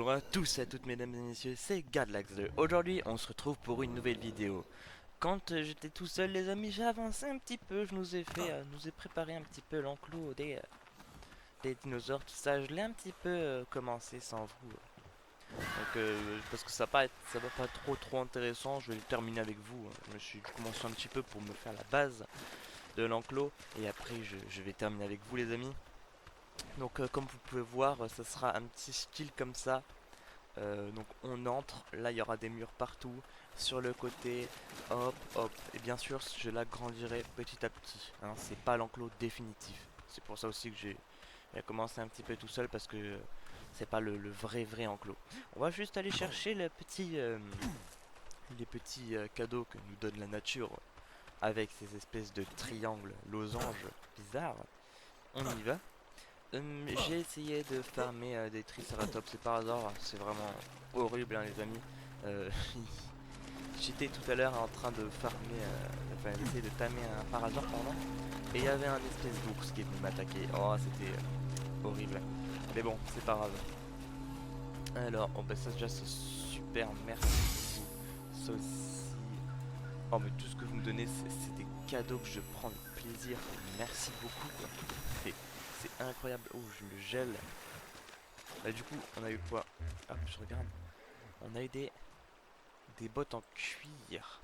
Bonjour à tous et à toutes mesdames et messieurs, c'est Gadlax2. Aujourd'hui on se retrouve pour une nouvelle vidéo. Quand j'étais tout seul les amis, j'ai avancé un petit peu, je nous ai préparé un petit peu l'enclos des dinosaures, tout ça. Je l'ai un petit peu commencé sans vous. Parce que ça va pas trop intéressant, je vais le terminer avec vous. Je commence un petit peu pour me faire la base de l'enclos et après je vais terminer avec vous les amis. Comme vous pouvez voir, ça sera un petit style comme ça. Donc on entre, là il y aura des murs partout, sur le côté, hop, hop, et bien sûr je l'agrandirai petit à petit, hein, c'est pas l'enclos définitif. C'est pour ça aussi que j'ai commencé un petit peu tout seul parce que c'est pas le vrai enclos. On va juste aller chercher les petits cadeaux que nous donne la nature avec ces espèces de triangles, losanges bizarres. On y va. J'ai essayé de farmer des triceratops et par hasard, c'est vraiment horrible hein, les amis. Euh, J'étais tout à l'heure en train de farmer, enfin d'essayer de tamer un parasaure pardon, et il y avait un espèce d'ours qui est venu m'attaquer. Oh c'était horrible. Mais bon, c'est pas grave. Alors, oh, bah ça déjà c'est super, merci beaucoup. Ça aussi. Oh mais tout ce que vous me donnez c'est des cadeaux que je prends avec plaisir. Merci beaucoup quoi. C'est c'est incroyable. Oh je le gèle. Bah du coup, on a eu quoi? Hop, je regarde. On a eu des bottes en cuir.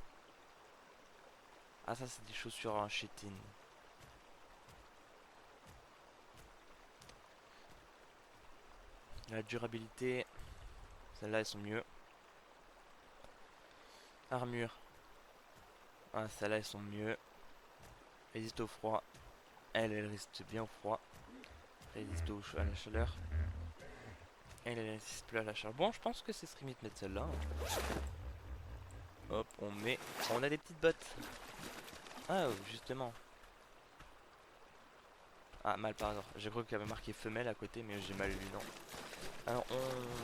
Ah ça c'est des chaussures en chitine. La durabilité, celles-là elles sont mieux. Armure, ah celles-là elles sont mieux. Résiste au froid, elle résiste bien au froid. Résiste à la chaleur. Elle résiste plus à la chaleur. Bon, je pense que c'est ce limite de mettre celle-là, hein. Hop, on met. On a des petites bottes. Ah, justement. Ah, mal par hasard. J'ai cru qu'il y avait marqué femelle à côté, mais j'ai mal lu, non. Alors,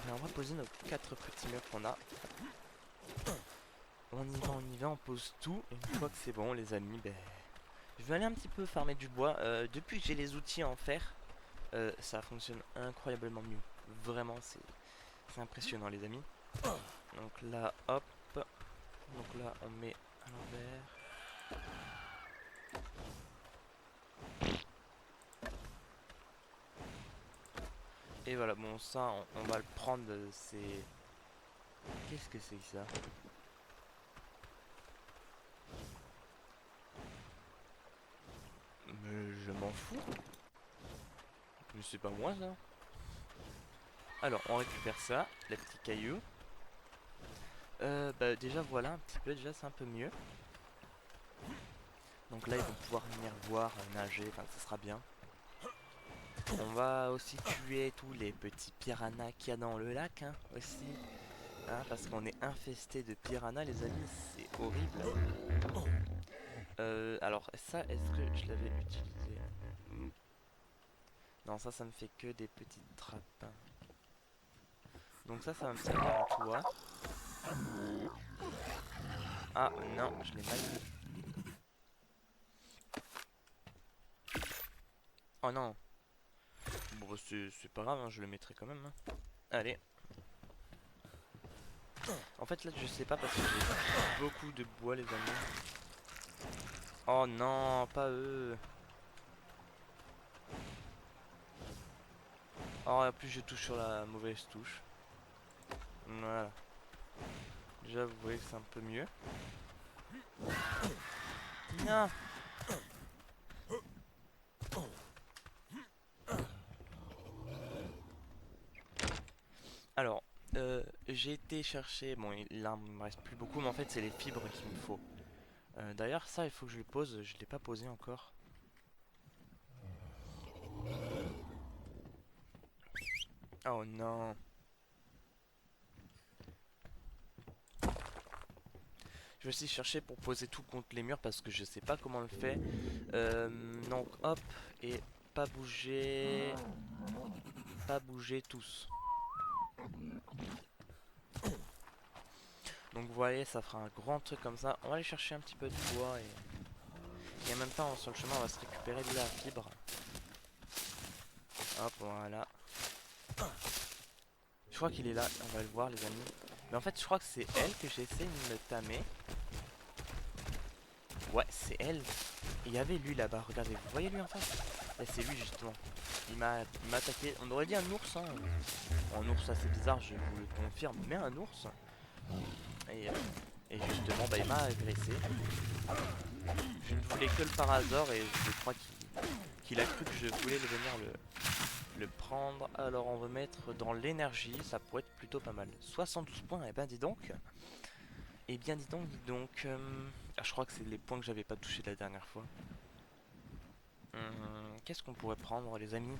on va poser nos 4 petits murs qu'on a. On y va, on pose tout. Et une fois que c'est bon, les amis, ben, je vais aller un petit peu farmer du bois. Depuis que j'ai les outils en fer, ça fonctionne incroyablement mieux. Vraiment, c'est impressionnant, les amis. Donc là, hop. Donc là, on met à l'envers. Et voilà, bon, ça, on va le prendre. C'est. Qu'est-ce que c'est que ça? Mais je m'en fous. Mais c'est pas moi, ça. Alors, on récupère ça, les petits cailloux. Bah déjà voilà un petit peu, déjà c'est un peu mieux. Donc là ils vont pouvoir venir voir nager, enfin ça sera bien. On va aussi tuer tous les petits piranhas qu'il y a dans le lac hein, aussi. Hein, parce qu'on est infesté de piranhas les amis, c'est horrible. Alors ça est-ce que je l'avais utilisé? Non ça me fait que des petites trappes. Donc ça va me servir en toit. Ah non, je l'ai mal mis. Oh non. Bon bah, c'est pas grave, hein, je le mettrai quand même. Hein. Allez. En fait là je sais pas parce que j'ai beaucoup de bois les amis. Oh non, pas eux. Oh en plus je touche sur la mauvaise touche. Voilà. Déjà vous voyez que c'est un peu mieux. Non. Alors, j'ai été chercher, bon là il me reste plus beaucoup mais en fait c'est les fibres qu'il me faut. D'ailleurs ça il faut que je le pose, je l'ai pas posé encore. Oh non. Je vais aussi chercher pour poser tout contre les murs parce que je sais pas comment on le fait. Donc hop, et pas bouger. Pas bouger tous. Donc vous voyez, ça fera un grand truc comme ça. On va aller chercher un petit peu de bois et en même temps sur le chemin on va se récupérer de la fibre. Hop, voilà. crois qu'il est là, on va le voir les amis. Mais en fait je crois que c'est elle que j'essaie de me tamer. Ouais c'est elle. Et il y avait lui là-bas, regardez, vous voyez lui en face? Là c'est lui justement. Il m'a attaqué, on aurait dit un ours hein. Un ours assez bizarre, je vous le confirme, mais un ours. Et, euh, et justement bah, il m'a agressé. Je ne voulais que le Parazor et je crois qu'il a cru que je voulais venir le prendre. Alors on va mettre dans l'énergie, ça pourrait être plutôt pas mal. 72 points, et ben dis donc. Et bien dis donc, ah, je crois que c'est les points que j'avais pas touché la dernière fois. Qu'est-ce qu'on pourrait prendre les amis?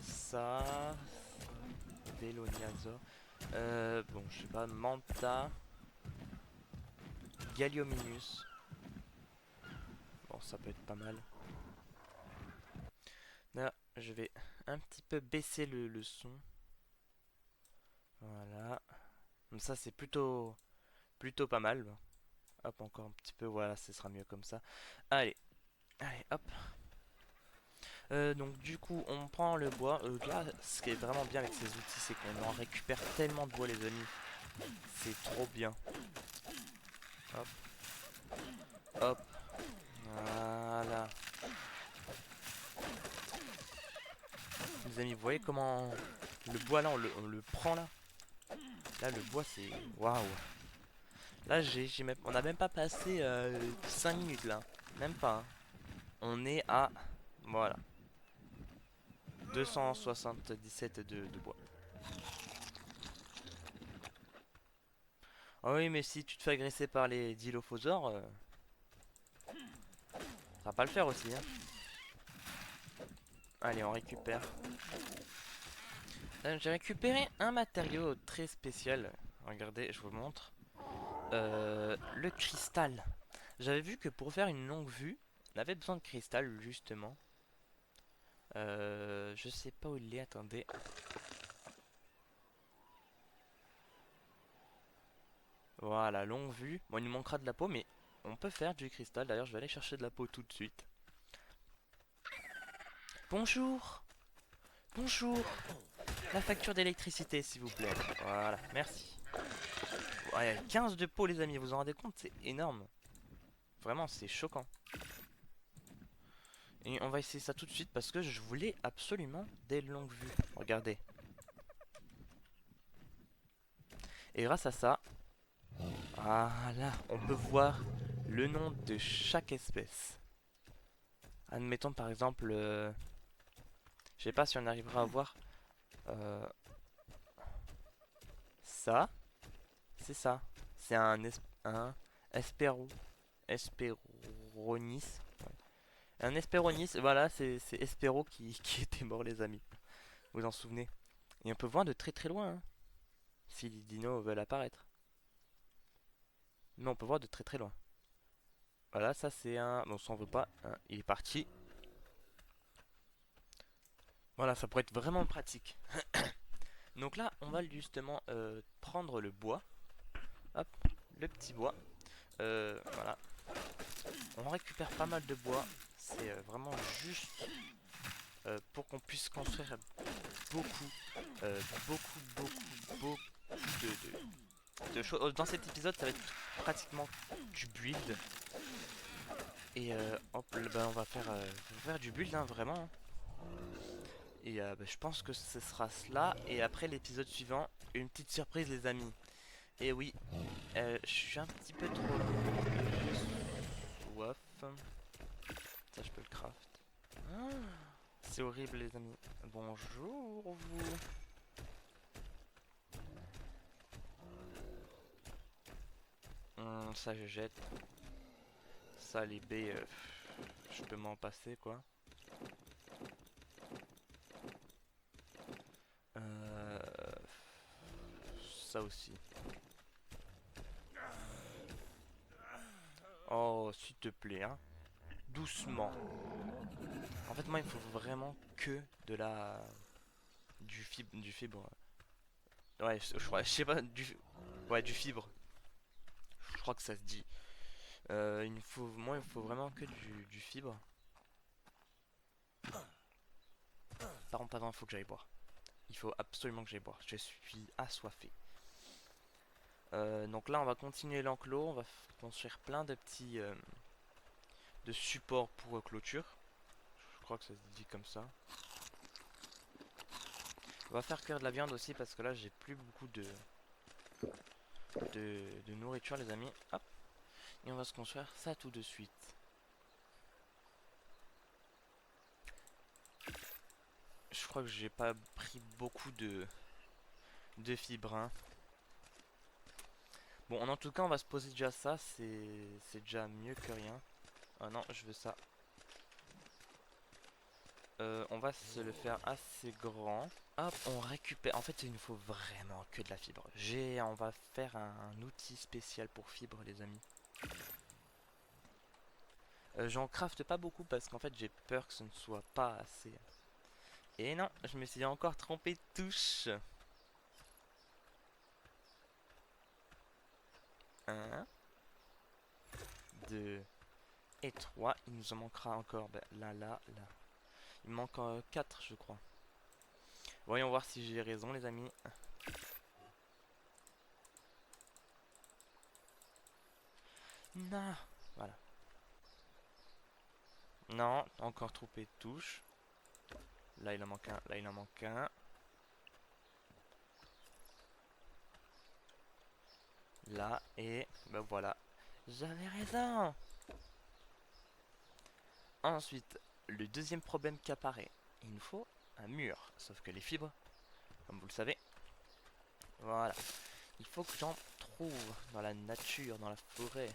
Ça... Véloniazor. Bon je sais pas, Manta. Galliominus. Bon ça peut être pas mal. Là je vais un petit peu baisser le son. Voilà. Comme ça c'est plutôt pas mal. Hop encore un petit peu, voilà ce sera mieux comme ça. Allez, allez hop. Donc du coup on prend le bois. Là ce qui est vraiment bien avec ces outils c'est qu'on en récupère tellement de bois les amis. C'est trop bien. Hop. Hop. Voilà. Les amis vous voyez comment le bois là on le prend là. Là le bois c'est... Waouh. Là on a même pas passé 5 minutes là. Même pas. Hein. On est à... Voilà. 277 de bois. Ah oui, mais si tu te fais agresser par les dilophosaures, ça va pas le faire aussi. Hein. Allez, on récupère. J'ai récupéré un matériau très spécial. Regardez, je vous montre. Le cristal. J'avais vu que pour faire une longue vue, on avait besoin de cristal, justement. Je sais pas où il est, attendez. Voilà, longue vue. Bon, il nous manquera de la peau, mais on peut faire du cristal. D'ailleurs, je vais aller chercher de la peau tout de suite. Bonjour. Bonjour. La facture d'électricité, s'il vous plaît. Voilà, merci. Ouais, 15 de peau, les amis, vous vous en rendez compte? C'est énorme. Vraiment, c'est choquant. Et on va essayer ça tout de suite parce que je voulais absolument des longues vues. Regardez. Et grâce à ça, voilà, on peut voir le nom de chaque espèce. Admettons par exemple, je sais pas si on arrivera à voir euh, ça. C'est ça. C'est un espéro, espéronis. Ouais. Un espéronis, voilà, c'est Espéro qui était mort les amis. Vous vous en souvenez? Et on peut voir de très très loin hein, si les dinos veulent apparaître. Mais on peut voir de très très loin. Voilà, ça c'est un... Bon, ça on veut pas. Hein, il est parti. Voilà, ça pourrait être vraiment pratique. Donc là, on va justement prendre le bois. Hop, le petit bois. Voilà. On récupère pas mal de bois. C'est vraiment juste pour qu'on puisse construire beaucoup, beaucoup de choses. Dans cet épisode, ça va être pratiquement du build. Et hop, bah, on va faire du build, hein, vraiment. Hein. Et bah, je pense que ce sera cela. Et après l'épisode suivant, une petite surprise les amis. Et oui, je suis un petit peu trop soif. Ça je peux le craft. Ah, c'est horrible les amis. Bonjour vous. Ça je jette. Ça les baies, je peux m'en passer quoi. Ça aussi. Oh, s'il te plaît, hein. Doucement. En fait, moi, il faut vraiment que de la... Du fibre. Ouais, je crois, je sais pas, Ouais, du fibre. Je crois que ça se dit. Moi, il me faut vraiment que du fibre. Par contre, il faut que j'aille boire. Il faut absolument que j'aille boire. Je suis assoiffé. Donc là, on va continuer l'enclos. On va construire plein de petits de supports pour clôture. Je crois que ça se dit comme ça. On va faire cuire de la viande aussi parce que là, j'ai plus beaucoup de nourriture, les amis. Hop. Et on va se construire ça tout de suite. Je crois que j'ai pas pris beaucoup de fibres. Hein. Bon, en tout cas, on va se poser déjà ça. C'est déjà mieux que rien. Ah non, je veux ça. On va se le faire assez grand. Hop, on récupère. En fait, il nous faut vraiment que de la fibre. On va faire un outil spécial pour fibre, les amis. J'en crafte pas beaucoup parce qu'en fait, j'ai peur que ce ne soit pas assez. Et non, je me suis encore trompé de touche. 1, 2 et 3. Il nous en manquera encore. Ben, là. Il me manque 4, je crois. Voyons voir si j'ai raison, les amis. Non. Voilà. Non, encore trompé de touche. Là, il en manque un. Là, il en manque un. Là, et ben voilà. J'avais raison. Ensuite, le deuxième problème qui apparaît. Il nous faut un mur. Sauf que les fibres, comme vous le savez, voilà. Il faut que j'en trouve dans la nature, dans la forêt.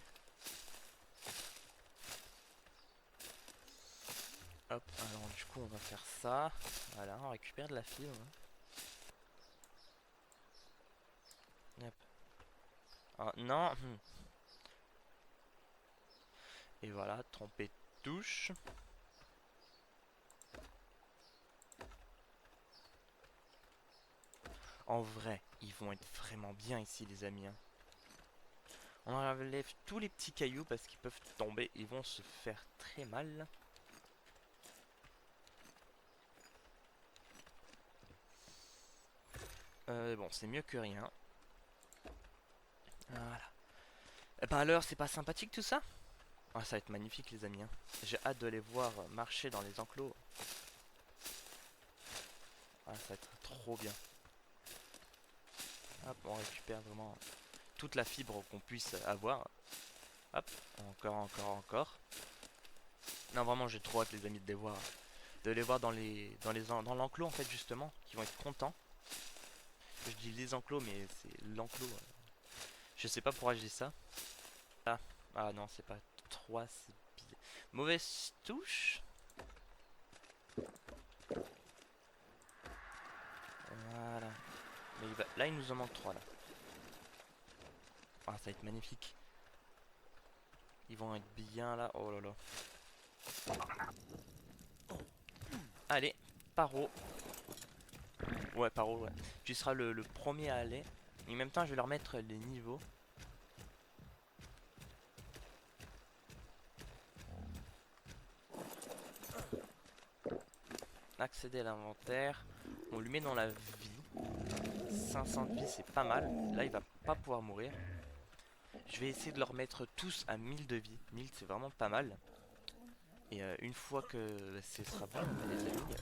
Hop, alors du coup on va faire ça. Voilà, on récupère de la fibre. Hop. Ah non. Et voilà, tromper de touche. En vrai, ils vont être vraiment bien ici les amis. Hein. On enlève tous les petits cailloux parce qu'ils peuvent tomber. Ils vont se faire très mal. Bon, c'est mieux que rien. Voilà. Et ben alors, c'est pas sympathique tout ça? Ah, ça va être magnifique les amis. Hein. J'ai hâte de les voir marcher dans les enclos. Ah, ça va être trop bien. Hop, on récupère vraiment toute la fibre qu'on puisse avoir. Hop, encore. Non, vraiment, j'ai trop hâte les amis de les voir. De les voir dans l'enclos en fait justement, qui vont être contents. Je dis les enclos, mais c'est l'enclos. Je sais pas pourquoi je dis ça. Ah, ah non, c'est pas 3, c'est bizarre. Mauvaise touche. Voilà. Mais là, il nous en manque 3 là. Ah, ça va être magnifique. Ils vont être bien là. Oh là là. Allez, paro. Ouais, paro, ouais. Tu seras le premier à aller. Et en même temps, je vais leur mettre les niveaux. Accéder à l'inventaire. On lui met dans la vie. 500 de vie, c'est pas mal. Là, il va pas pouvoir mourir. Je vais essayer de leur mettre tous à 1000 de vie. 1000, c'est vraiment pas mal. Et une fois que ce sera bon, les amis,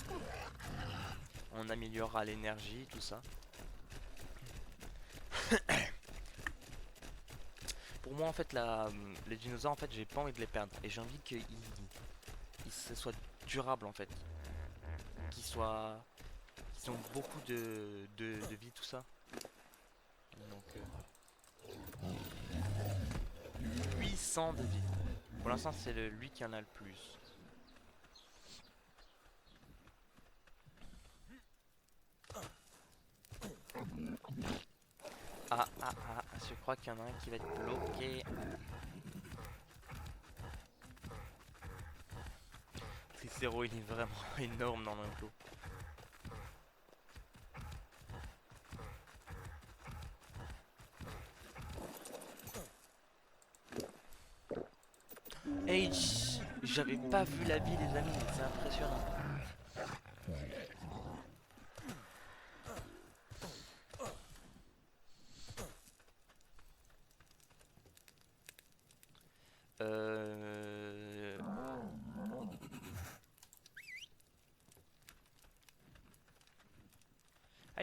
on améliorera l'énergie, tout ça. Pour moi, en fait, les dinosaures, en fait, j'ai pas envie de les perdre. Et j'ai envie qu'ils soient durables, en fait. Qu'ils ont beaucoup de vie, tout ça. Donc, 800 de vie. Pour l'instant, c'est lui qui en a le plus. Ah, je crois qu'il y en a un qui va être bloqué. Tricero, il est vraiment énorme dans l'enclos. Hey, j'avais pas vu la vie les amis, c'est impressionnant.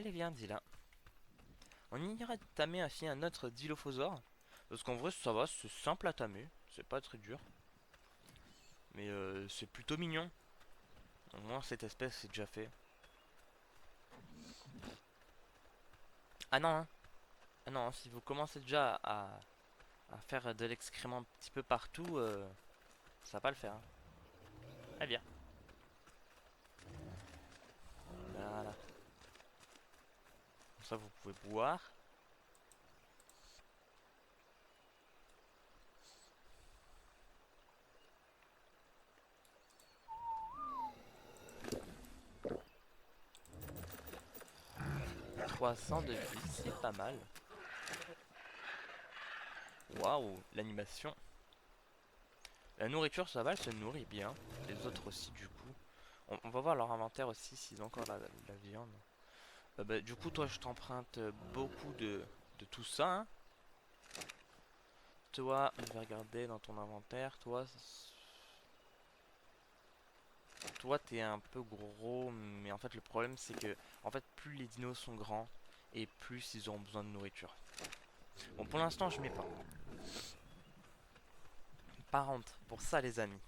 Allez, viens, dis là. On ira tamer ainsi un autre dilophosaure. Parce qu'en vrai, ça va, c'est simple à tamer. C'est pas très dur. Mais c'est plutôt mignon. Au moins, cette espèce, c'est déjà fait. Ah non, hein. Ah non, si vous commencez déjà à faire de l'excrément un petit peu partout, ça va pas le faire. Hein. Ah bien. Voilà. Comme ça, vous pouvez boire. « 300 de vie, c'est pas mal. Waouh, l'animation. La nourriture, ça va, elle se nourrit bien. Les autres aussi, du coup. On va voir leur inventaire aussi, s'ils ont encore la viande. Bah, du coup, toi, je t'emprunte beaucoup de tout ça. Hein. Toi, on va regarder dans ton inventaire. Toi, t'es un peu gros, mais en fait, le problème, c'est que, en fait, plus les dinos sont grands, et plus ils auront besoin de nourriture. Bon, pour l'instant, je mets pas. Par contre, pour ça, les amis,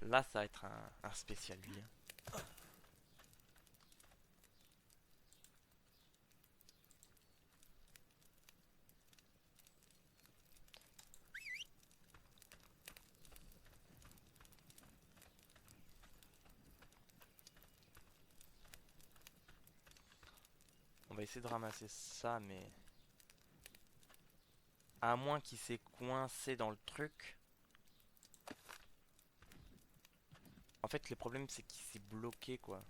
là, ça va être un spécial, lui. Hein. On va essayer de ramasser ça, mais... À moins qu'il s'est coincé dans le truc. En fait, le problème, c'est qu'il s'est bloqué, quoi.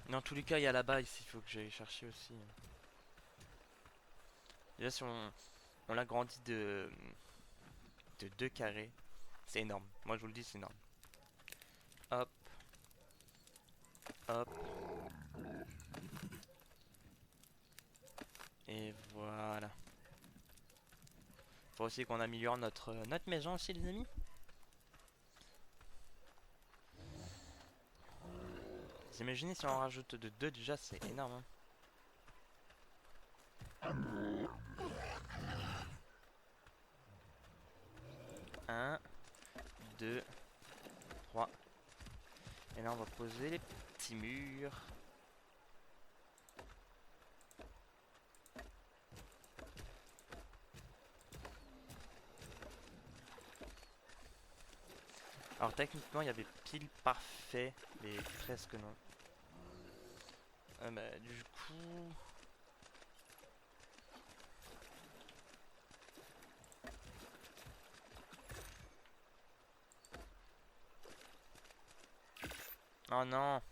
Dans tous les cas, il y a là-bas, ici, il faut que j'aille chercher aussi. Déjà, si on l'agrandit de 2 carrés, c'est énorme. Moi, je vous le dis, c'est énorme. Hop, hop. Et voilà. Faut aussi qu'on améliore notre maison aussi, les amis. Vous imaginez si on en rajoute de 2 déjà, c'est énorme. Hein. 1, 2, 3. Et là, on va poser les petits murs. Alors techniquement il y avait pile parfait, mais presque non. Bah, du coup... Oh non.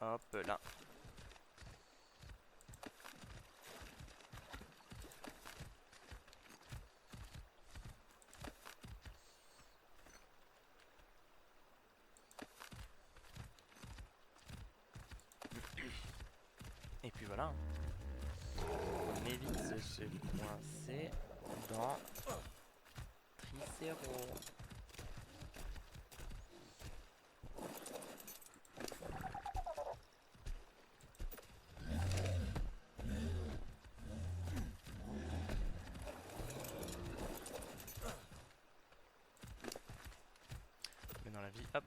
Hop là. Et puis voilà. On évite de se coincer dans Tricéro. Mais dans la vie, hop.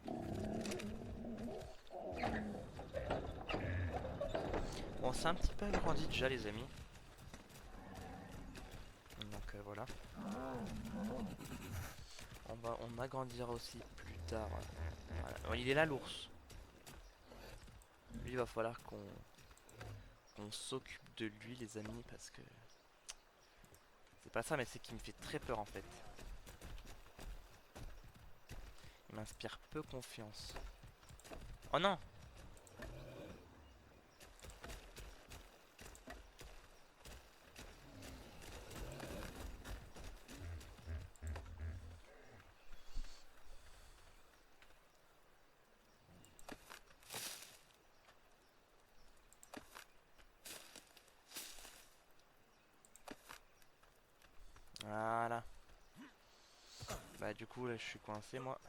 Bon, c'est un petit peu agrandi déjà, les amis. Donc voilà. On agrandira aussi plus tard. Voilà. Bon, il est là l'ours. Lui, il va falloir qu'on s'occupe de lui, les amis, parce que c'est pas ça, mais c'est qu'il me fait très peur en fait. Il m'inspire peu confiance. Oh non! Voilà. Bah du coup là je suis coincé moi.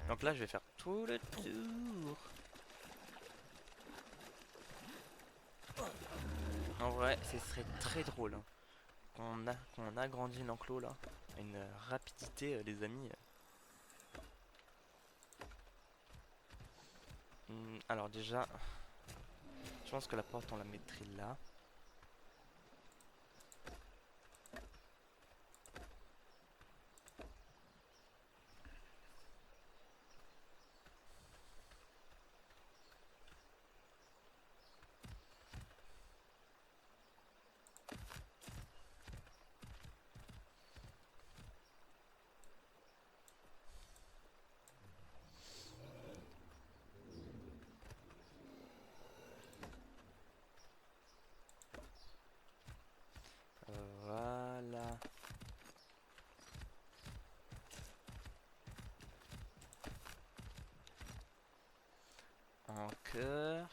Donc là je vais faire tout le tour. En vrai ce serait très drôle hein, qu'on agrandit l'enclos là. À une rapidité les amis. Alors déjà, je pense que la porte on la mettrait là. Voilà. En cœur.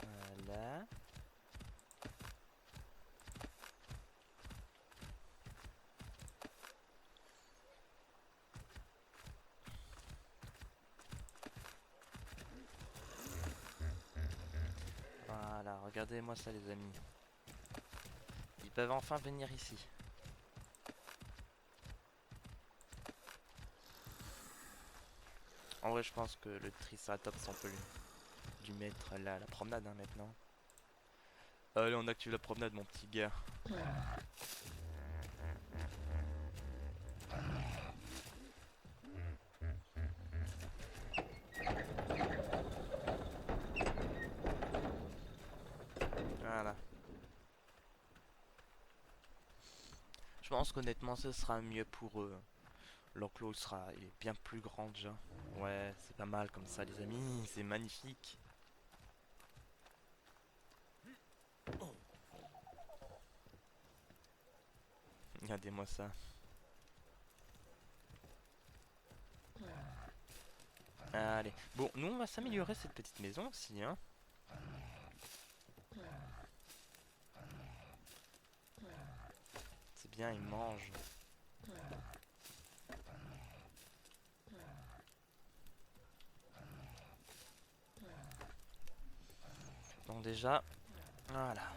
Voilà. Voilà, regardez-moi ça les amis. Ils peuvent enfin venir ici. En vrai je pense que le Triceratops on peut lui mettre là, la promenade hein, maintenant. Allez on active la promenade mon petit gars. Voilà. Je pense qu'honnêtement ce sera mieux pour eux. L'enclos il est bien plus grand déjà. Ouais, c'est pas mal comme ça les amis, c'est magnifique. Regardez-moi ça. Allez, bon, nous on va s'améliorer cette petite maison aussi, hein. C'est bien, il mange. Donc déjà, voilà.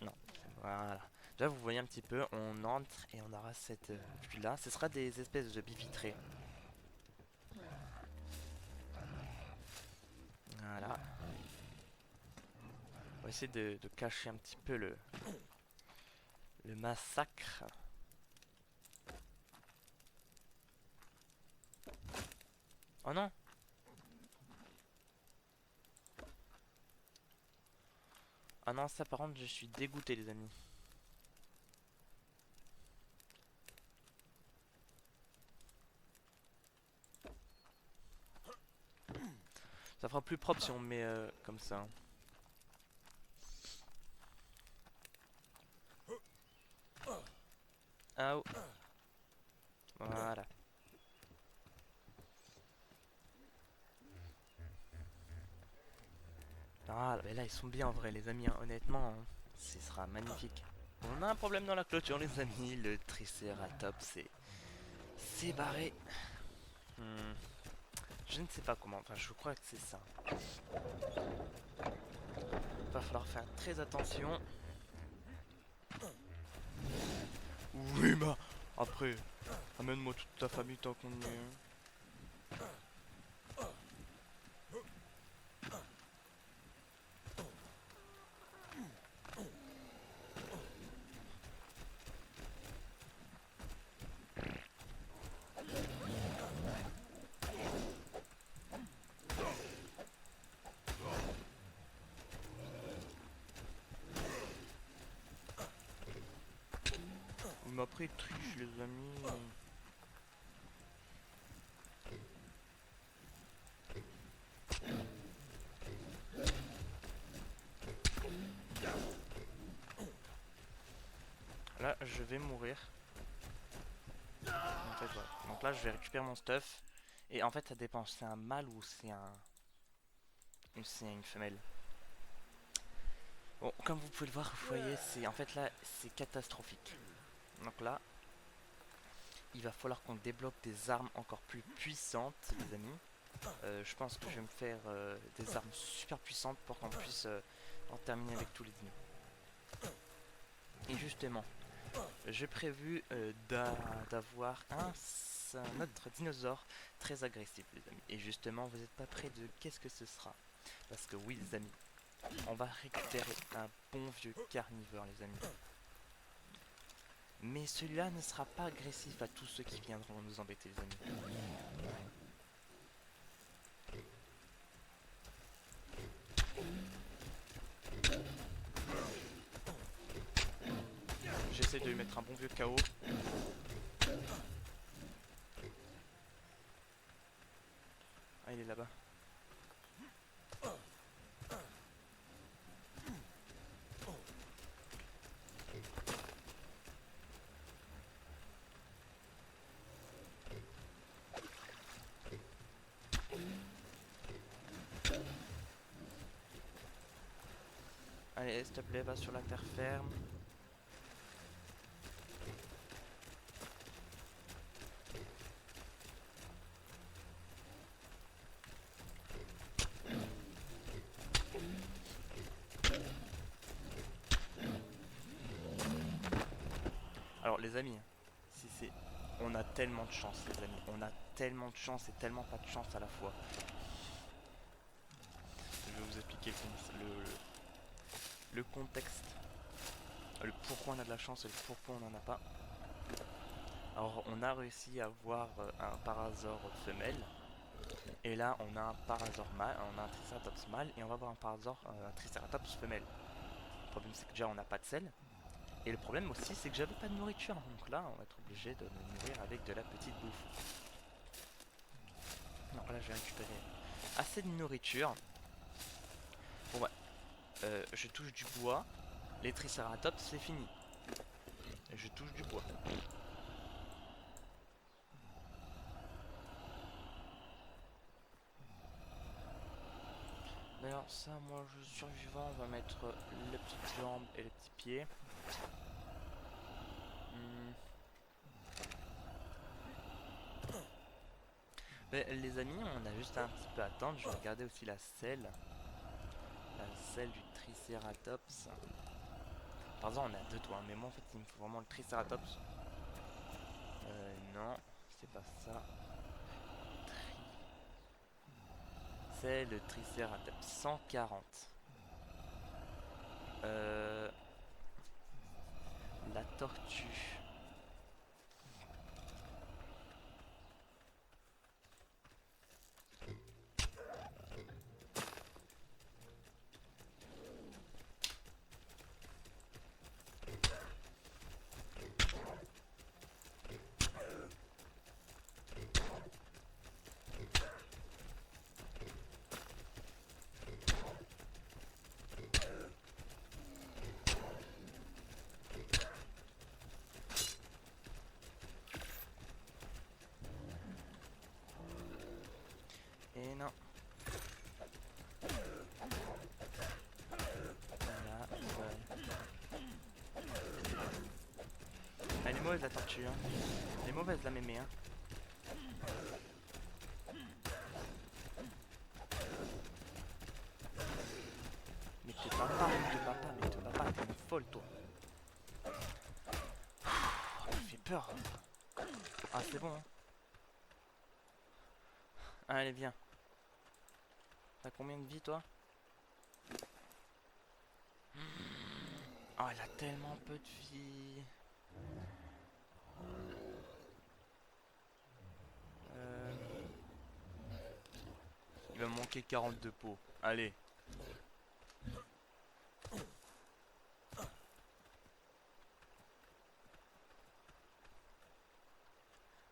Non, voilà. Là vous voyez un petit peu, on entre et on aura cette vue là. Ce sera des espèces de baies vitrées. Voilà. On va essayer de cacher un petit peu le massacre. Oh non! Ah non, ça par contre, je suis dégoûté, les amis. Ça fera plus propre si on met comme ça. Ah oh. Voilà. Ah, mais là, ils sont bien en vrai, les amis. Hein. Honnêtement, hein, ce sera magnifique. On a un problème dans la clôture, les amis. Le Triceratops c'est barré. Hmm, je ne sais pas comment. Enfin, je crois que c'est ça. Va falloir faire très attention. Oui, bah, après, amène-moi toute ta famille tant qu'on y est. Mais après, il triche, les amis. Là, je vais mourir. En fait, voilà. Donc là, je vais récupérer mon stuff. Et en fait, ça dépend, c'est un mâle ou c'est une femelle. Bon, comme vous pouvez le voir, vous voyez, c'est en fait là, c'est catastrophique. Donc là, il va falloir qu'on débloque des armes encore plus puissantes, les amis. Je pense que je vais me faire des armes super puissantes pour qu'on puisse en terminer avec tous les dinos. Et justement, j'ai prévu d'avoir un autre dinosaure très agressif, les amis. Et justement, vous n'êtes pas prêts de qu'est-ce que ce sera. Parce que oui, les amis, on va récupérer un bon vieux carnivore, les amis. Mais celui-là ne sera pas agressif à tous ceux qui viendront nous embêter, les amis. J'essaie de lui mettre un bon vieux KO. Ah, il est là-bas. Allez, s'il te plaît, va sur la terre ferme. Alors, les amis, si c'est... on a tellement de chance, les amis. On a tellement de chance et tellement pas de chance à la fois. Je vais vous expliquer le contexte. Le pourquoi on a de la chance et le pourquoi on n'en a pas. Alors, on a réussi à avoir un parasaure femelle. Et là, on a un parasaure mâle, on a un triceratops mâle. Et on va avoir un triceratops femelle. Le problème, c'est que déjà, on n'a pas de sel. Et le problème aussi, c'est que j'avais pas de nourriture. Donc là, on va être obligé de me nourrir avec de la petite bouffe. Donc là, je vais récupérer assez de nourriture. Bon, ouais. Je touche du bois. Les triceratops, c'est fini. Je touche du bois. D'ailleurs, ça, moi, je suis survivant. On va mettre les petites jambes et les petits pieds. Mais, les amis, on a juste un petit peu à attendre. Je vais regarder aussi la selle. La selle du triceratops. Par exemple, on a deux toits. Mais moi, en fait, il me faut vraiment le triceratops. Non, c'est pas ça. C'est le triceratops 140. La tortue. Et non. Voilà, ouais. Elle est mauvaise la tortue, hein. Elle est mauvaise la mémé, hein. Mais te bats pas, mais te bats pas, mais te bats pas, t'es une folle toi. Ça me fait peur. Ah c'est bon, hein. Allez viens. T'as combien de vie toi? Oh elle a tellement peu de vie. Il va me manquer 42 pots. Allez.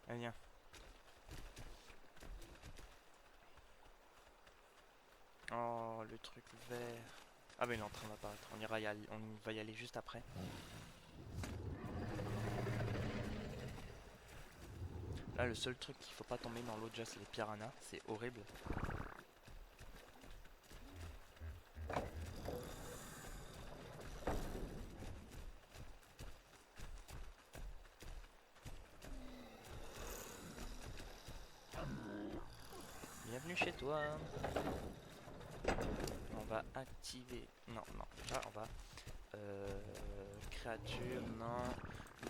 Allez viens. Oh le truc vert. Ah bah il est en train d'apparaître. On va y aller juste après. Là, le seul truc qu'il faut pas tomber dans l'eau déjà, c'est les piranhas. C'est horrible. Bienvenue chez toi. On va activer... Non, non. Déjà, on va... créature, non.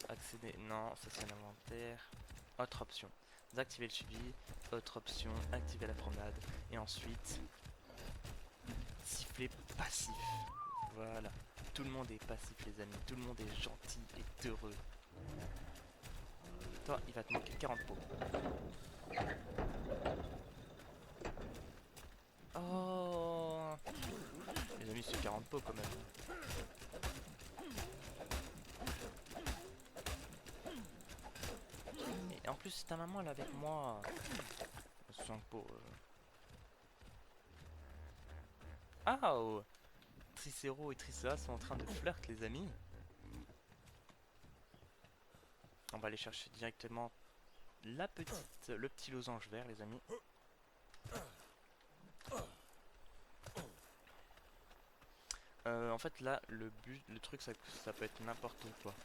Accéder, non. Ça, c'est l'inventaire. Autre option. Désactiver le suivi. Autre option. Activer la promenade. Et ensuite... sifflet passif. Voilà. Tout le monde est passif, les amis. Tout le monde est gentil et heureux. Toi, il va te manquer 40 pots. Oh, les amis, c'est 40 pots quand même. Et en plus, ta maman elle est avec moi. 5 pots. Ah, oh. Tricero et Tricera sont en train de flirt, les amis. On va aller chercher directement le petit losange vert, les amis. En fait, là, le truc, ça peut être n'importe quoi.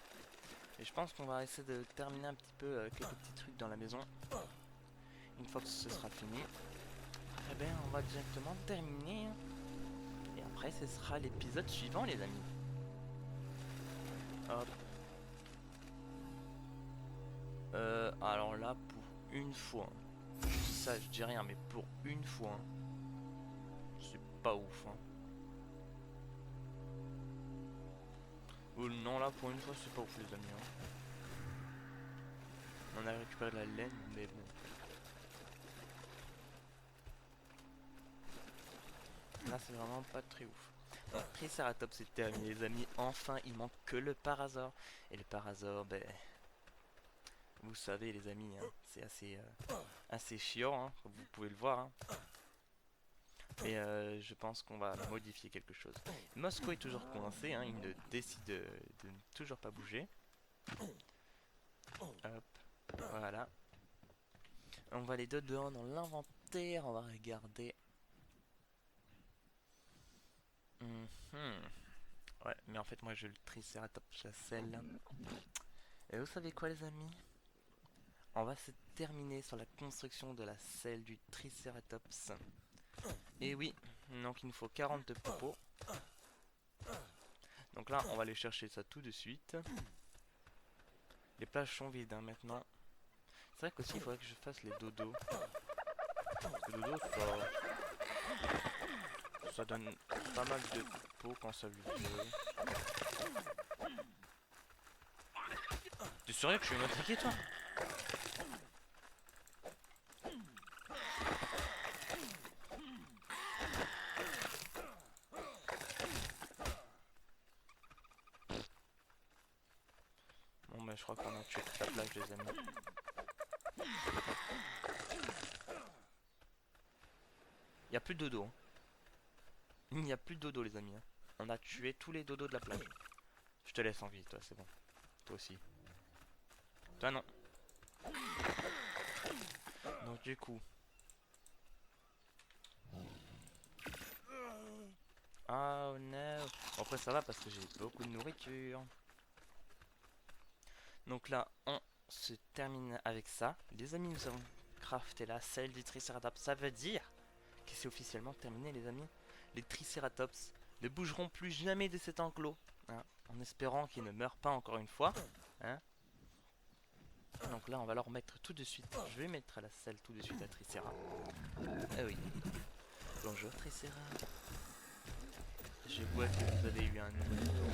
Et je pense qu'on va essayer de terminer un petit peu quelques petits trucs dans la maison. Une fois que ce sera fini, eh ben, on va directement terminer. Et après, ce sera l'épisode suivant, les amis. Hop. Alors là, pour une fois, ça je dis rien, mais pour une fois, c'est pas ouf. Non, là, pour une fois, c'est pas ouf, les amis. On a récupéré de la laine, mais bon. Là, c'est vraiment pas très ouf. Donc, Triceratops c'est terminé, les amis. Enfin, il manque que le Parasaur. Et le Parasaur, ben... vous savez, les amis, hein, c'est assez chiant, hein, comme vous pouvez le voir. Hein. Et je pense qu'on va modifier quelque chose. Mosco est toujours coincé, hein, il ne décide de ne toujours pas bouger. Hop, voilà. On va les deux dehors dans l'inventaire, on va regarder. Ouais, mais en fait, moi, je le Triceratops, la selle. Et vous savez quoi, les amis? On va se terminer sur la construction de la selle du Triceratops. Et oui, donc il nous faut 40 pots. Donc là, on va aller chercher ça tout de suite. Les plages sont vides, hein, maintenant. C'est vrai qu'aussi, il faudrait que je fasse les dodos. Parce que le dodo, ça donne pas mal de pots quand ça lui plaît. T'es sérieux que je vais m'attaquer, toi? Bon, bah, je crois qu'on a tué toute la plage, les amis. Il n'y a plus de dodo. Hein. Il n'y a plus de dodo, les amis. Hein. On a tué tous les dodos de la plage. Je te laisse en vie, toi, c'est bon. Toi aussi. Toi, non. Donc, du coup... Oh non. Bon, après, ça va parce que j'ai beaucoup de nourriture. Donc là, on se termine avec ça. Les amis, nous avons crafté la selle du Triceratops. Ça veut dire que c'est officiellement terminé, les amis. Les Triceratops ne bougeront plus jamais de cet enclos. Hein, en espérant qu'ils ne meurent pas encore une fois. Hein. Donc là, on va leur mettre tout de suite. Je vais mettre la selle tout de suite à Tricera. Ah oui. Bonjour Tricera. Je vois que vous avez eu un nouveau.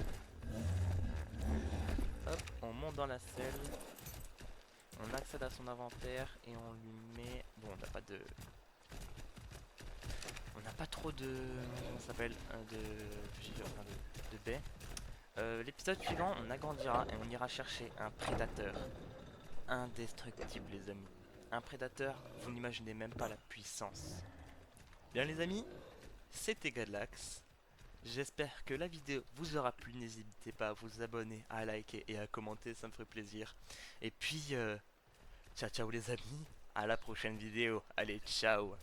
Hop, on monte dans la selle. On accède à son inventaire et on lui met... Bon, on n'a pas de... On n'a pas trop de... Comment ça s'appelle de baies. L'épisode suivant, on agrandira et on ira chercher un prédateur. Indestructible, les amis. Un prédateur, vous n'imaginez même pas la puissance. Bien, les amis, c'était Gadlax. J'espère que la vidéo vous aura plu. N'hésitez pas à vous abonner, à liker et à commenter, ça me ferait plaisir. Et puis, Ciao ciao les amis, à la prochaine vidéo, allez ciao.